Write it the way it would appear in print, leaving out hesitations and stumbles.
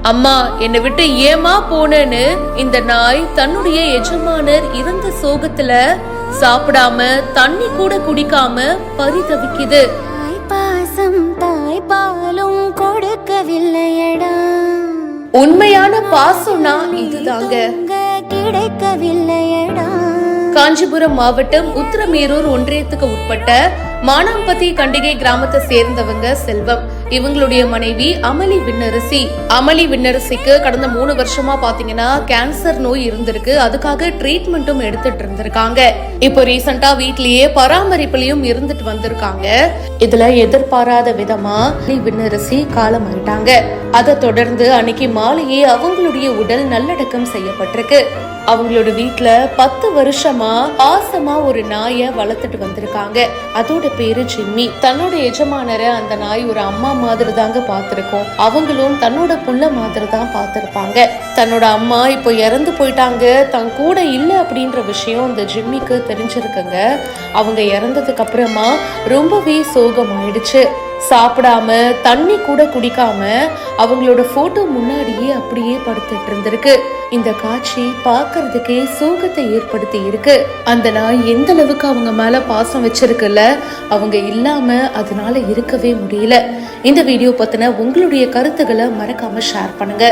அம்மா என்னை விட்டு ஏமா போனேன்னு இந்த நாய் தன்னுடைய எஜமானர் இறந்த சோகத்துல சாப்பிடாம தண்ணி கூட குடிக்காம பரிதவிக்குது. பாசம் தாய் பாலும் கொடுக்கவில்லையடா, உண்மையான பாசம்னா இதுதாங்க. கிடைக்கவில்லையடா. காஞ்சிபுரம் மாவட்டம் உத்திரமேரூர் ஒன்றியத்துக்கு உட்பட்ட மானாம்பதி கண்டிகை கிராமத்தை சேர்ந்தவங்க செல்வம். இவங்களுடைய மனைவி அமளி விண்ணரசி. அமளி விண்ணரசிக்கு கடந்த 3 வருஷமா பாத்தீங்கன்னா கேன்சர் நோய் இருந்திருக்கு. அதுக்காக ட்ரீட்மெண்ட்டும் எடுத்துட்டு இருந்திருக்காங்க. இப்போ ரீசெண்டா வீட்லயே பராமரிப்புலயும் இருந்துட்டு வந்திருக்காங்க. இதுல எதிர்பாராத விதமா விண்ணரசி காலமாயிட்டாங்க. அதை தொடர்ந்து அன்னைக்கு மாலையே அவங்களுடைய உடல் நல்லடக்கம் செய்யப்பட்டிருக்கு. அவங்களோட வீட்டுல 10 வருஷமா பாசமா ஒரு நாயை வளர்த்துட்டு வந்திருக்காங்க. அதோட பேரு ஜிம்மி. தன்னோட எஜமானரை அந்த நாய் ஒரு அம்மா மாதிரி தாங்க பாத்திருக்கோம். அவங்களும் தன்னோட புள்ள மாதிரி தான் பாத்திருப்பாங்க. தன்னோட அம்மா இப்போ இறந்து போயிட்டாங்க, தன் கூட இல்ல அப்படின்ற விஷயம் அந்த ஜிம்மிக்கு தெரிஞ்சிருக்குங்க. அவங்க இறந்ததுக்கு அப்புறமா ரொம்பவே சோகம் ஆயிடுச்சு. சாப்பிடாம தண்ணி கூட குடிக்காம அவங்களோட போட்டோ முன்னாடியே அப்படியே படுத்துட்டு இருந்திருக்கு. இந்த காட்சி பாக்குறதுக்கே சோகத்தை ஏற்படுத்தி இருக்கு. அந்த நாய் எந்த அளவுக்கு அவங்க மேல பாசம் வச்சிருக்குல்ல, அவங்க இல்லாம அதனால இருக்கவே முடியல. இந்த வீடியோ பத்தின உங்களுடைய கருத்துக்களை மறக்காம ஷேர் பண்ணுங்க.